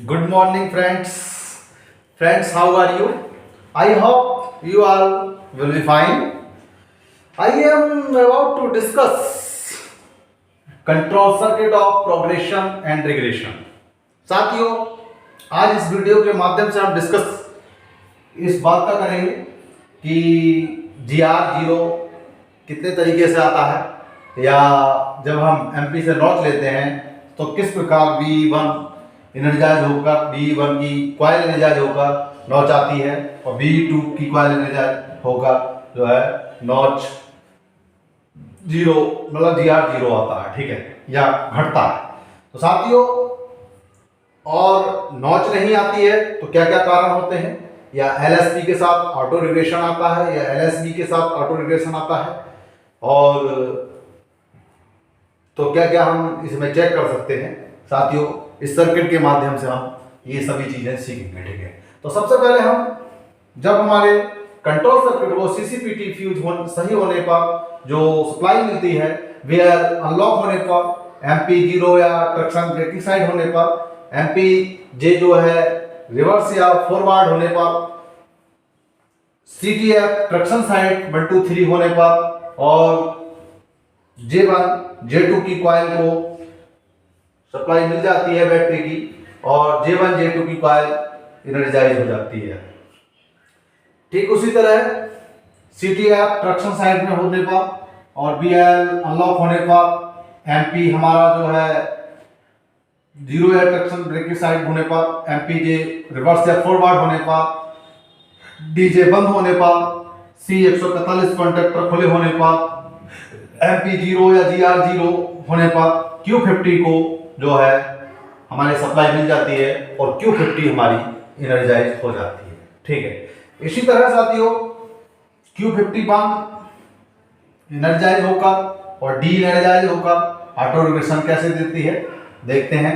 Good morning, friends. Friends, how are you? I hope you all will be fine. I am about to discuss control circuit of progression and regression. साथियों, आज इस video के माध्यम से हम discuss इस बात का करेंगे कि GR0 कितने तरीके से आता है, या जब हम MP से नॉच लेते हैं तो किस प्रकार V1 एनर्जाइज होकर B1 की कॉइल एनर्जाइज होकर नॉच आती है और B2 की कॉइल एनर्जाइज होकर जो है नॉच जीरो मतलब GR0 आता है, ठीक है, या घटता है। तो साथियों, और नॉच नहीं आती है तो क्या क्या कारण होते हैं? या LSB के साथ ऑटो रिग्रेशन आता है, या LSB के साथ ऑटो रिग्रेशन आता है, और तो क्या क्या हम इसमें चेक कर सकते हैं। साथियों, इस सर्किट के माध्यम से हम ये सभी चीजें सीखेंगे, ठीक है। तो सबसे पहले हम जब हमारे कंट्रोल सर्किट को CCPT फ्यूज सही होने पर जो सप्लाई मिलती है, वेयर अनलॉक होने पर, MP0 या ट्रैक्शन ब्रेकिंग साइड होने पर, MP जो है रिवर्स या फॉरवर्ड होने पर, CTF ट्रैक्शन साइड 1 2 3 होने पर, और J1 J2 की कॉइल को सप्लाई मिल जाती है बैटरी की, और J1 J2 की कॉइल एनर्जाइज हो जाती है। ठीक उसी तरह CTF ट्रैक्शन साइड में होने पर और BL अनलॉक होने पर, MP हमारा जो है जीरो या ट्रैक्शन ब्रेकिंग साइड होने पर, MPJ रिवर्स या फॉरवर्ड होने पर, DJ बंद होने पर, C145 कॉन्टेक्टर खुले होने पर, MP0 या GR0 होने पर Q50 को जो है हमारी सप्लाई मिल जाती है और Q50 हमारी एनर्जाइज हो जाती है, ठीक है। इसी तरह साथियों, Q50 बंद एनर्जाइज होकर और डी एनर्जाइज होकर ऑटो रिग्रेशन कैसे देती है देखते हैं।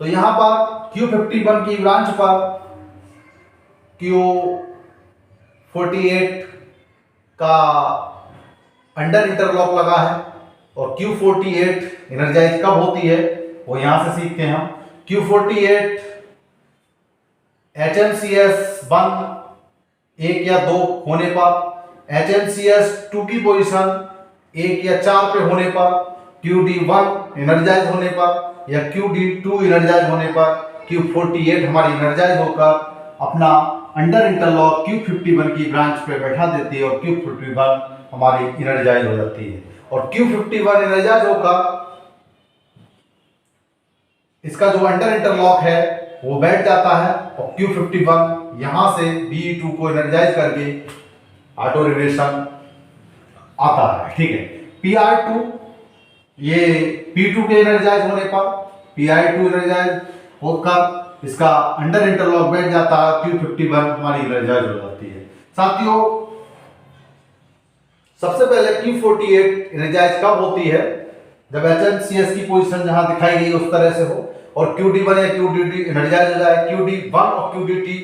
तो यहां पर Q51 की ब्रांच पर Q48 का अंडर इंटरलॉक लगा है, और Q48 एनर्जाइज कब होती है वो यहां से सीखते हैं हम। Q48 HMCS 1 1 या 2 होने पर, HMCS 2 की पोजीशन 1 या 4 पे होने पर, QD1 एनर्जाइज होने पर, या QD2 एनर्जाइज होने पर Q48 हमारी एनर्जाइज होकर अपना अंडर इंटरलॉक Q51 की ब्रांच पे बैठा देती है, और Q51 हमारी एनर्जाइज हो जाती है, और Q51 एनर्जाइज होकर इसका जो अंडर इंटरलॉक है वो बैठ जाता है, और Q51 यहां से B2 को एनर्जाइज करके ऑटो रिग्रेशन आता है, ठीक है। PR2 ये P2 के एनर्जाइज होने पर PI2 एनर्जाइज होकर इसका अंडर इंटरलॉक बैठ जाता है, Q51 हमारी एनर्जाइज हो जाती है। साथियों, सबसे पहले Q48 एनर्जाइज कब होती है? जब HMCS की पोजीशन जहां दिखाई गई उस तरह से हो, और QD1 या QD2 एनर्जाइज हो जाए। QD1 और QD2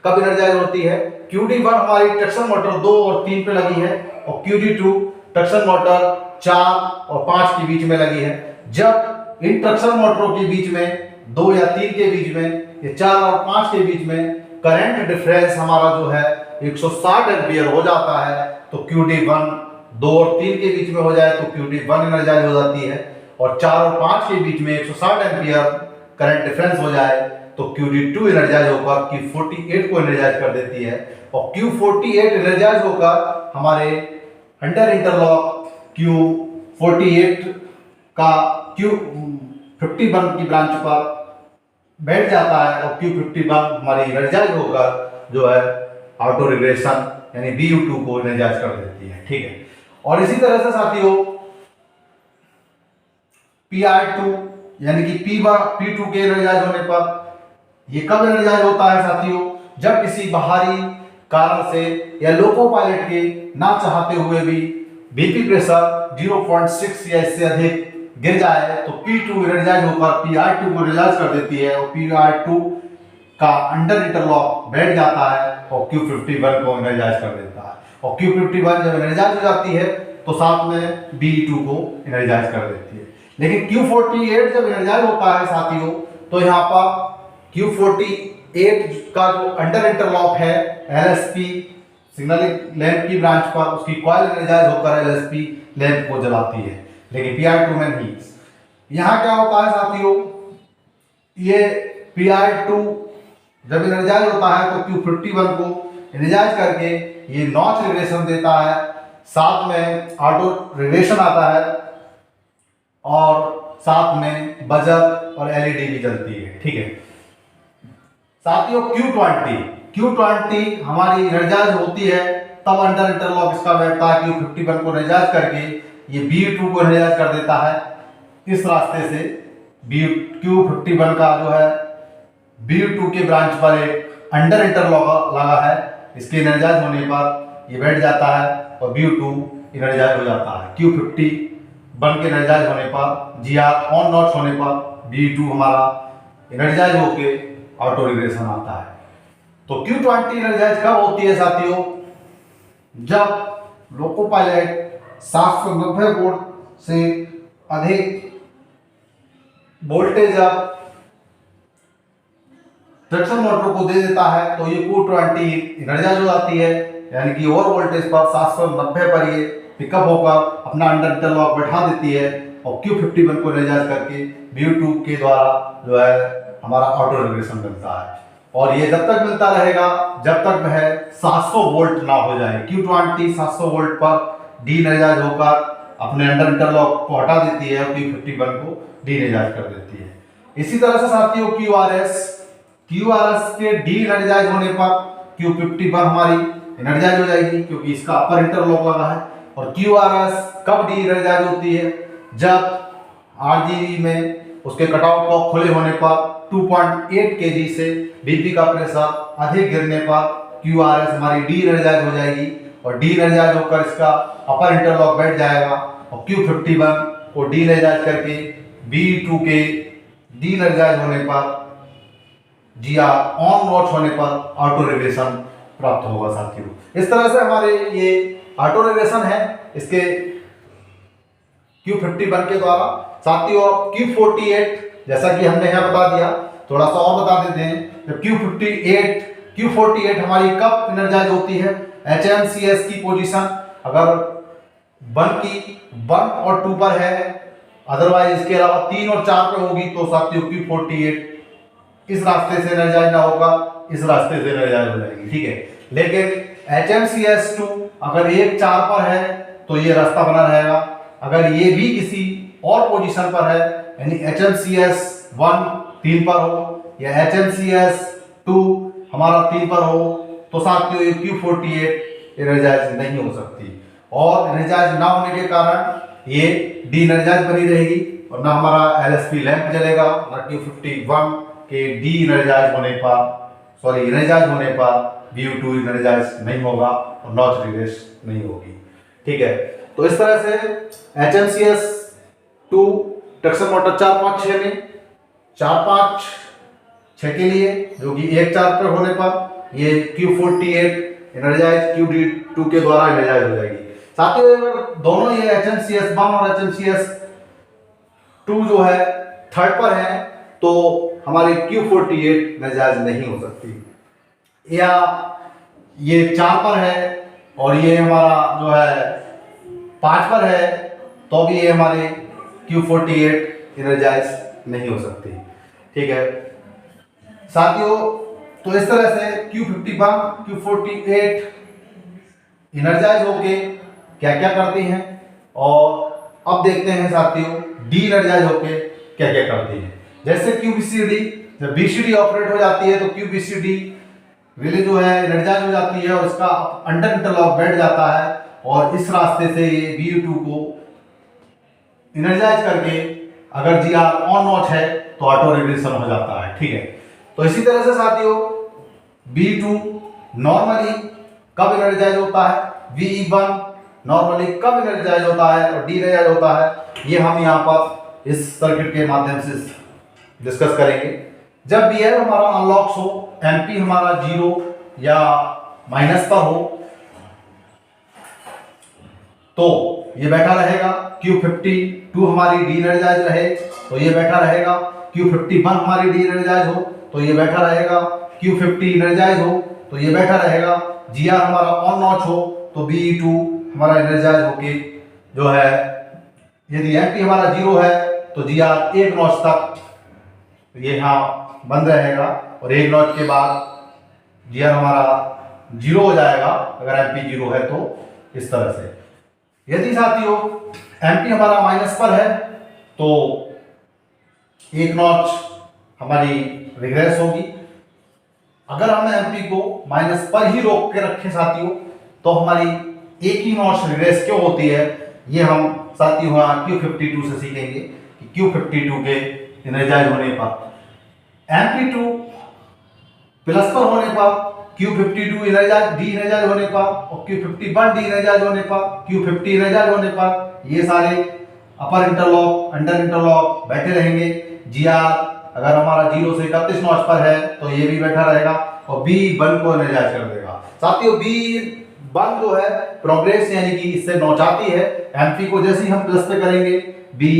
कब एनर्जाइज होती है? QD1 हमारी ट्रैक्शन मोटर 2 और 3 पे लगी है, और QD2 ट्रैक्शन मोटर 4 और 5 के बीच में लगी है। जब इन ट्रैक्शन मोटरों के बीच में 2 या 3 के बीच में, या 4 और 5 के बीच में करंट डिफरेंस हमारा जो है 160 एम्पीयर हो जाता है, तो QD1 2 और 3 के बीच में हो जाए तो QD1 एनर्जाइज हो जाती है, और 4 और 5 के बीच में 160 एम्पीयर करंट डिफरेंस हो जाए तो QD2 एनर्जाइज होकर Q48 को एनर्जाइज कर देती है, और Q48 एनर्जाइज होकर हमारे अंडर इंटरलॉक Q48 का Q51 की ब्रांच पर बैठ जाता है, और Q51 हमारी एनर्जाइज होकर जो है ऑटो रिग्रेशन यानी BU2 को एनर्जाइज कर देती है, ठीक है। और इसी तरह से साथियों, PR2 यानी कि P2 के एनर्जाइज होने पर ये कब एनर्जाइज होता है साथियों? जब किसी बाहरी कारण से या लोको पायलट के ना चाहते हुए भी BP प्रेशर 0.6 या इससे अधिक गिर जाए तो P2 एनर्जाइज होकर PR2 को एनर्जाइज कर देती है, और PR2 का अंडर इंटरलॉक बैठ जाता है और Q51 को एनर्जाइज कर देता है, और Q51 जब एनर्जाइज हो जाती है तो साथ में B2 को एनर्जाइज कर देती है। लेकिन Q48 जब एनर्जाइज होता है साथियों, तो यहाँ पर Q48 का जो अंडर इंटरलॉक है LSP सिग्नलिंग लैंप की ब्रांच पर, उसकी कॉइल एनर्जाइज होकर LSP लैंप को जलाती है, लेकिन Pr2 में नहीं। यहाँ क्या होता है साथियों, ये Pr2 जब एनर्जाइज होता है तो Q51 को एनर्जाइज करके ये नॉच रेडिएशन देता है, साथ में ऑटो रेडिएशन आता है और साथ में बजर और LED भी जलती है। ठीक है साथियों, Q20 हमारी एनर्जाइज होती है तब अंडर इंटरलॉक इसका बैठता है, Q51 को एनर्जाइज करके ये Q2 को एनर्जाइज कर देता है। इस रास्ते से Q51 का जो है Q2 के ब्रांच पर एक अंडर इंटरलॉक लगा है, इसके एनर्जाइज होने पर ये बैठ जाता है और Q2 एनर्जाइज हो जाता है। Q51 के एनर्जाइज होने पर GR ऑन नॉट होने पर Q2 हमारा एनर्जाइज होके ऑटो रेगुलेशन आता है। तो Q20 एनर्जाइज कब होती है साथियों, जब लोको पायलट 790 वोल्ट से अधिक वोल्टेज अब ट्रैक्शन मोटर को दे देता है तो ये Q20 एनर्जाइज हो जाती है, यानी कि ओवर वोल्टेज पर 790 पर ये पिकअप होकर अपना अंडर इंटरलॉक बैठा देती है और Q51 को एनर्जाइज करके Q2 के द्वारा जो है हमारा ऑटो रेगुलेशन मिलता है। और ये जब तक मिलता रहेगा जब तक वह 700 वोल्ट ना हो जाए। Q20 700 वोल्ट पर डी एनर्जाइज होकर अपने अंडर इंटरलॉक को हटा देती है और Q51 को डी एनर्जाइज कर देती है। इसी तरह से साथियों QRS के डी एनर्जाइज होने पर Q51 हमारी एनर्जाइज हो जाएगी क्योंकि इसका अपर इंटरलॉक लगा है। और QRS कब डी एनर्जाइज होती है, जब RGB में उसके कटआउट को खुले होने पर 2.8 kg से BP का प्रेशर अधिक गिरने पर QRS हमारी डी एनर्जाइज हो जाएगी और डी एनर्जाइज होकर इसका अपर इंटरलॉक बैठ जाएगा और Q51 को डी एनर्जाइज करके B2 के डी एनर्जाइज होने पर GR ऑन नॉट होने पर ऑटो रेगुलेशन प्राप्त होगा साथियों। इस तरह से हमारे ये ऑटो रेगुलेशन है इसके Q51 के द्वारा। साथियों Q48 जैसा कि हमने यहाँ बता दिया, थोड़ा सा और बता देते हैं। जब Q48 हमारी कब एनर्जाइज होती है, HMCS की पोजीशन अगर 1 और 2 पर है, अदरवाइज इसके अलावा 3 और 4 पे होगी तो साथियों Q48 इस रास्ते से एनर्जाइज ना होगा, इस रास्ते से एनर्जाइज हो जाएगी। ठीक है, लेकिन HMCS2 अगर 1-4 पर है तो ये रास्ता बना रहेगा। अगर ये भी किसी और पोजीशन पर है, यानी HMCS1 3 पर हो या HMCS2 हमारा 3 पर हो, तो साथियों ये Q48 एनर्जाइज नहीं हो सकती। और एनर्जाइज ना होने के कारण ये डी एनर्जाइज बनी रहेगी और ना हमारा LSP लैंप जलेगा, ना Q51 के डी एनर्जाइज होने पर Q2 एनर्जाइज नहीं होगा और नॉच रिवर्स नहीं होगी। ठीक है, तो इस तरह से HMCS2 ट्रैक्शन मोटर 4-5-6 में 4-5-6 के लिए जो कि 1-4 पर होने पर ये Q48 एनर्जाइज QD2 के द्वारा एनर्जाइज हो जाएगी। साथियों अगर दोनों ये HMCS1 और HMCS2 जो है 3rd पर है तो हमारी Q48 एनर्जाइज नहीं हो सकती। या ये 4 पर है और ये हमारा जो है 5 पर है तो भी ये हमारे Q48 एनर्जाइज नहीं हो सकती। ठीक है साथियों, तो इस तरह से Q51 Q48 एनर्जाइज होके क्या क्या करती हैं और अब देखते हैं साथियों डी एनर्जाइज होके क्या क्या करती हैं। जैसे QBCD, जब BCD ऑपरेट हो जाती है तो QBCD रिले जो है एनर्जाइज हो जाती है और इसका अंडर इंटरलॉक बैठ जाता है और इस रास्ते से ये B2 को एनर्जाइज करके अगर GR ऑन नॉच है तो ऑटो रेगुलेशन हो जाता है। ठीक है, तो इसी तरह से साथियों B2 नॉर्मली कब एनर्जाइज होता है, VE1 नॉर्मली कब एनर्जाइज होता है और डी एनर्जाइज होता है, ये हम यहाँ पर इस सर्किट के माध्यम से डिस्कस करेंगे। जब BF हमारा अनलॉक्स हो, MP हमारा 0 या माइनस पर हो तो ये बैठा रहेगा। Q52 हमारी डी एनर्जाइज रहे तो ये बैठा रहेगा। Q51 हमारी डी एनर्जाइज हो तो ये बैठा रहेगा, Q50 एनर्जाइज हो तो ये बैठा रहेगा, GR हमारा ऑन नॉच हो तो BE2 हमारा एनर्जाइज होके जो है, यदि MP हमारा 0 है तो GR 1 नॉच तक ये यहाँ बंद रहेगा और 1 नॉच के बाद GR हमारा 0 हो जाएगा अगर MP 0 है तो। इस तरह से यदि साथियों MP हमारा माइनस पर है तो 1 नॉच हमारी रिग्रेस होगी। अगर हम MP को माइनस पर ही रोक के रखें साथियों तो हमारी एक ही नॉच रिग्रेस क्यों होती है, ये हम साथियों यहाँ Q52 से सीखेंगे कि Q52 के एनर्जाइज होने पर MP2 प्लस पर होने पर, Q52 एनर्जाइज डी एनर्जाइज होने पर और Q51 डी एनर्जाइज होने पर, Q50 एनर्जाइज होने पर ये सारे अपर इंटरलॉक अंडर इंटरलॉक बैठे रहेंगे। GR अगर हमारा 0 से 31 नॉच पर है तो ये भी बैठा रहेगा और B1 को एनर्जाइज कर देगा। साथियों B1 जो है प्रोग्रेस यानी कि इससे नॉच आती है, MP को जैसे ही हम प्लस पे करेंगे B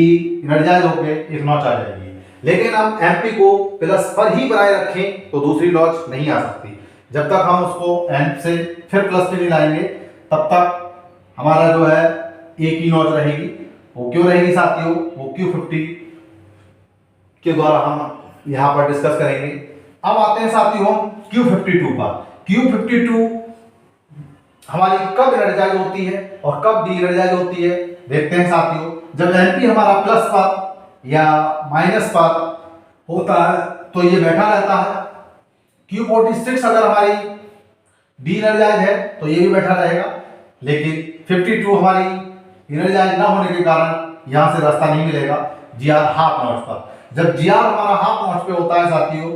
एनर्जाइज होके एक नॉच आ जाएगी। लेकिन हम MP को प्लस पर ही बनाए रखें तो दूसरी नॉच नहीं आ सकती। जब तक हम उसको N से फिर प्लस पे नहीं लाएंगे तब तक हमारा जो है एक ही नॉच रहेगी। वो क्यों रहेगी साथियों, वो Q50 के द्वारा हम यहाँ पर डिस्कस करेंगे। अब आते हैं साथियों Q52 पर। Q52 हमारी कब एनर्जाइज होती है और कब डी एनर्जाइज होती है देखते हैं साथियों। जब MP हमारा प्लस पर या माइनस पर होता है तो ये बैठा रहता है। Q46 अगर हमारी डी एनर्जाइज है तो ये भी बैठा रहेगा, लेकिन 52 हमारी एनर्जाइज ना होने के कारण यहां से रास्ता नहीं मिलेगा GR हाफ नॉच पर। जब GR हमारा हाफ नॉच पे होता है साथियों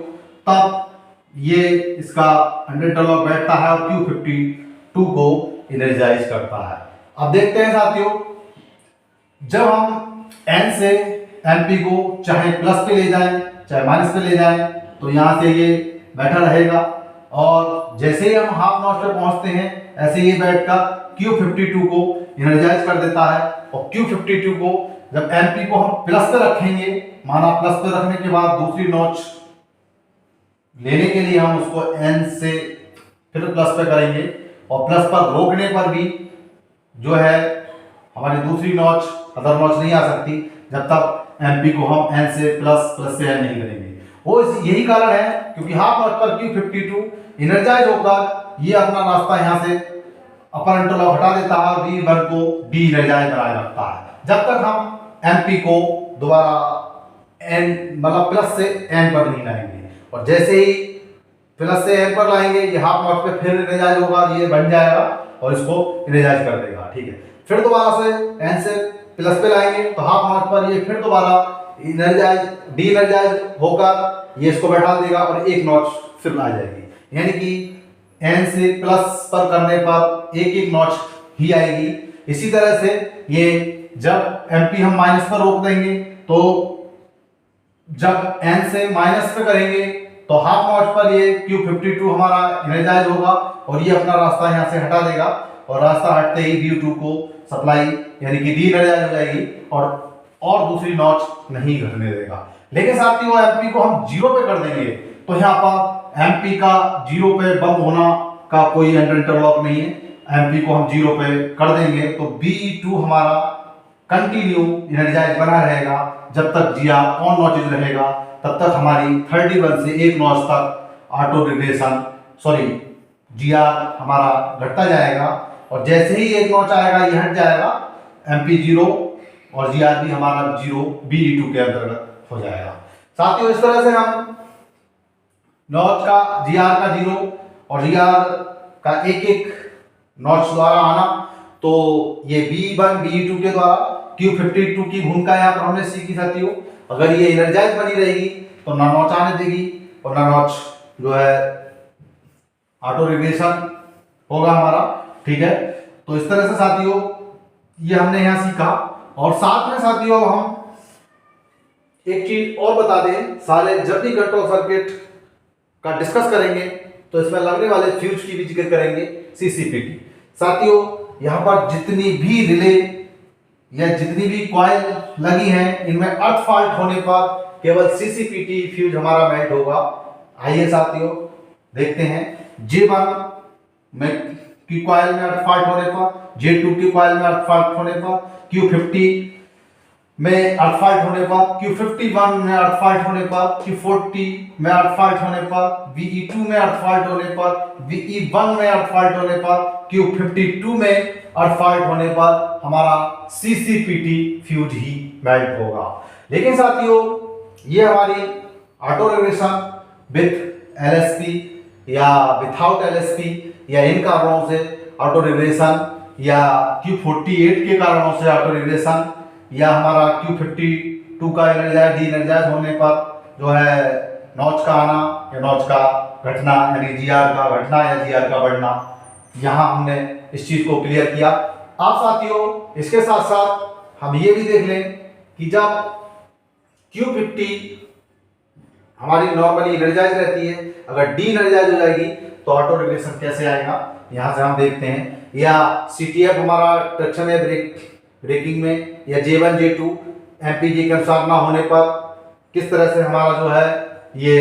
तब ये इसका अंडर इंटरलॉक बैठता है और Q52 को एनर्जाइज करता है। अब देखते हैं साथियों, जब हम N से MP को चाहे प्लस पे ले जाएं चाहे माइनस पे ले जाएं तो यहां से ये बैठा रहेगा और जैसे ही हम हाफ नॉच पे पहुंचते हैं ऐसे ये बैठकर Q52 को एनर्जाइज कर देता है और Q52 को जब MP को हम प्लस पे रखेंगे, माना प्लस पे रखने के बाद दूसरी नॉच लेने के लिए हम उसको N से फिर प्लस पे करेंगे और प्लस पर रोकने पर भी जो है हमारी दूसरी नॉच अदर नॉच नहीं आ सकती जब तक MP को हम N से प्लस से N नहीं करेंगे। वो यही कारण है क्योंकि हाफ नॉच पर Q52 एनर्जाइज होकर ये अपना रास्ता यहाँ से अपर इंटरलॉक हटा देता है और B1 को डी एनर्जाइज बनाए रखता है जब तक हम MP को दोबारा N मतलब प्लस से N पर नहीं लाएंगे। और जैसे ही प्लस से N पर लाएंगे ये हाफ नॉच पे फिर एनर्जाइज होगा, ये बन जाएगा और इसको एनर्जाइज कर देगा। ठीक है, फिर दोबारा से N से प्लस पे लाएंगे तो हाफ नॉच पर ये फिर दोबारा एनर्जाइज डी एनर्जाइज होकर ये इसको बैठा देगा और एक नॉच फिर आ जाएगी। यानी कि N से प्लस पर करने पर एक एक नॉच ही आएगी। इसी तरह से ये जब MP हम माइनस पर रोक देंगे तो जब N से माइनस पे करेंगे तो हाफ नॉच पर ये Q52 हमारा एनर्जाइज होगा और ये अपना रास्ता यहाँ से हटा देगा और रास्ता हटते ही B2 को सप्लाई यानी कि डी एनर्जाइज हो जाएगी और दूसरी नॉच नहीं घटने देगा। लेकिन साथियों MP को हम 0 पे कर देंगे तो यहाँ पर MP का 0 पे बंद होना का कोई अंडर इंटरलॉक नहीं है। MP को हम 0 पे कर देंगे तो BE2 हमारा कंटिन्यू एनर्जाइज बना रहेगा जब तक GR ऑन नॉचेज रहेगा तब तक हमारी 31 से 1 नॉच तक ऑटो रिग्रेशन GR हमारा घटता जाएगा और जैसे ही 1 नॉच आएगा ये हट जाएगा MP 0 और GR भी हमारा 0 BE2 के अंतर्गत हो जाएगा। साथियों इस तरह से हम नॉच का GR का 0 और GR का एक एक नॉच द्वारा आना तो ये B1 BE2 के द्वारा Q52 की भूमिका यहाँ पर हमने सीखी साथियों। अगर ये एनर्जाइज बनी रहेगी तो ना नॉच आने देगी और ना नॉच जो है ऑटो रिग्रेशन होगा हमारा। ठीक है, तो इस तरह से साथियों ये हमने यहाँ सीखा। और साथ में साथियों हम एक चीज और बता दें, सारे जब भी कंट्रोल सर्किट का डिस्कस करेंगे तो इसमें लगने वाले फ्यूज की भी जिक्र करेंगे CCPT। साथियों यहाँ पर जितनी भी रिले या जितनी भी कॉइल लगी हैं इनमें अर्थ फॉल्ट होने पर केवल CCPT फ्यूज हमारा मेल्ट होगा, आइए साथियों देखते हैं J1 में की कॉइल में अर्थ फॉल्ट होने पर, J2 की कॉइल में अर्थ फॉल्ट होने पर, Q50 में अर्थ फॉल्ट होने पर, Q51 में अर्थ फॉल्ट होने पर, Q40 में अर्थ फॉल्ट होने पर, VE2 में अर्थ फॉल्ट होने पर, VE1 में अर्थ फॉल्ट होने पर, Q52 में अर्थ फॉल्ट होने पर हमारा CCPT फ्यूज ही मेल्ट होगा। लेकिन साथियों ये हमारी ऑटो रेगुलेशन विथ LSP या विथआउट LSP या इन कारणों से ऑटो रेगुलेशन या Q48 के कारणों से ऑटो रेगुलेशन या हमारा Q52 का एनर्जाइज डी एनर्जाइज होने पर जो है नॉच का आना या नॉच का घटना यानी GR का घटना या GR का बढ़ना, यहाँ हमने इस चीज को क्लियर किया। आप साथियों इसके साथ साथ हम ये भी देख लें कि जब Q50 हमारी नॉर्मली एनर्जाइज रहती है, अगर डी एनर्जाइज हो जाएगी तो ऑटो रेगुलेशन कैसे आएगा, यहाँ से हम देखते हैं। या CTF हमारा ट्रैक्शन है ब्रेकिंग में, या J1 J2 MPG के अनुसार ना होने पर किस तरह से हमारा जो है ये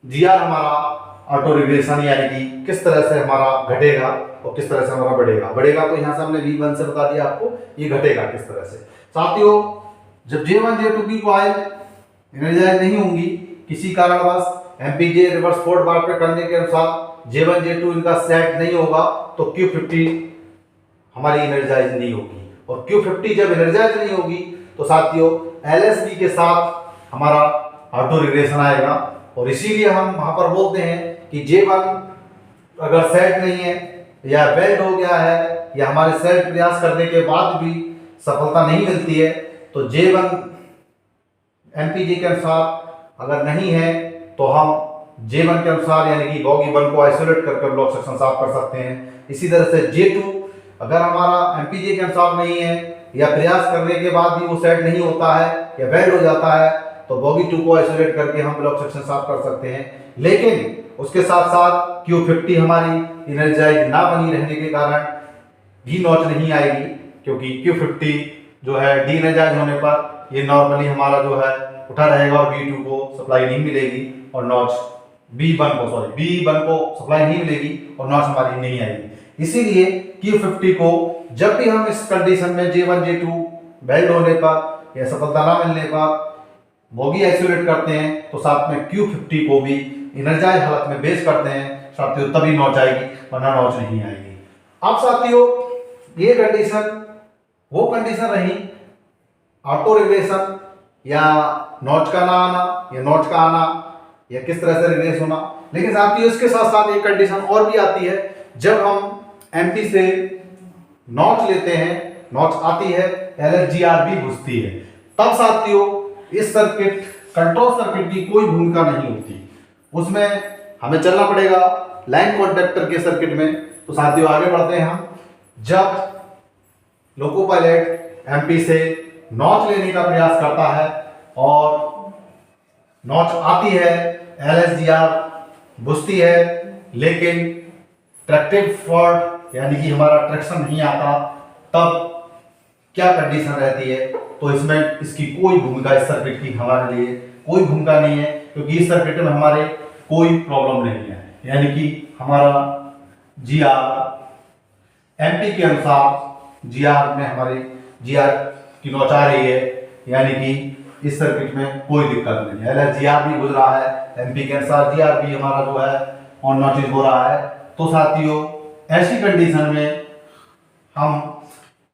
GR हमारा ऑटो रेगुलेशन यानी कि किस तरह से हमारा घटेगा और किस तरह से हमारा बढ़ेगा तो यहाँ से हमने V1 से बता दिया आपको ये घटेगा किस तरह से। साथियों जब J1 J2 की कॉइल एनर्जाइज नहीं होंगी किसी कारणवश MPJ रिवर्स फोर्थ बार पे करने के अनुसार J1 J2 इनका सेट नहीं होगा तो Q50 हमारी एनर्जाइज नहीं होगी, और Q50 जब एनर्जाइज नहीं होगी तो साथियों LSP के साथ हमारा ऑटो रेगुलेशन आएगा। और इसीलिए हम वहां पर बोलते हैं कि J1 अगर सेट नहीं है या वेल्ड हो गया है या हमारे सेट प्रयास करने के बाद भी सफलता नहीं मिलती है तो J1 MPG के अनुसार अगर नहीं है तो हम J1 के अनुसार यानी कि बॉगी 1 को आइसोलेट करके ब्लॉक सेक्शन साफ कर सकते हैं। इसी तरह से J2 अगर हमारा MPG के अनुसार नहीं है या प्रयास करने के बाद भी वो सेट नहीं होता है या वेल्ड हो जाता है तो बॉगी 2 को आइसोलेट करके हम ब्लॉक सेक्शन साफ कर सकते हैं। लेकिन उसके साथ साथ Q50 हमारी एनर्जाइज ना बनी रहने के कारण भी नॉच नहीं आएगी, क्योंकि Q50 जो है डी एनर्जाइज होने पर ये नॉर्मली हमारा जो है उठा रहेगा और B2 को सप्लाई नहीं मिलेगी और नॉच B1 को सप्लाई नहीं मिलेगी और नॉच हमारी नहीं आएगी। इसीलिए Q50 को जब भी हम इस कंडीशन में J1 J2 वेल्ड होने पर या सफलता ना मिलने पर बॉगी आइसोलेट करते हैं तो साथ में Q50 को भी एनर्जाइज हालत में बेस करते हैं साथियों, तभी नॉच आएगी वरना नॉच नहीं आएगी। अब साथियों ये कंडीशन वो कंडीशन रही ऑटो रेगुलेशन या नॉच का ना आना या नॉच का आना या किस तरह से रिलीज होना। लेकिन साथियों इसके साथ साथ एक कंडीशन और भी आती है, जब हम MP से नॉच लेते हैं, नॉच आती है LSGR भी घुसती है, तब साथियों इस सर्किट कंट्रोल सर्किट की कोई भूमिका नहीं होती, उसमें हमें चलना पड़ेगा लाइन कॉन्ट्रैक्टर के सर्किट में। तो साथियों आगे बढ़ते हैं हम। जब लोको पायलट MP से नॉच लेने का प्रयास करता है और नॉच आती है, LSGR घुसती है, लेकिन ट्रैक्टिव फॉल्ट यानी कि हमारा ट्रैक्शन नहीं आता, तब क्या कंडीशन रहती है। तो इसमें इसकी कोई भूमिका इस सर्किट की हमारे लिए कोई भूमिका नहीं है, क्योंकि इस सर्किट में हमारे कोई प्रॉब्लम नहीं है, यानी कि हमारा GR MP के अनुसार GR में हमारे GR की नॉच आ रही है, यानी कि इस सर्किट में कोई दिक्कत नहीं है। LSGR भी गुजर रहा है, MP के अनुसार GR भी हमारा जो है ऑन नॉचेज हो रहा है। तो साथियों ऐसी कंडीशन में हम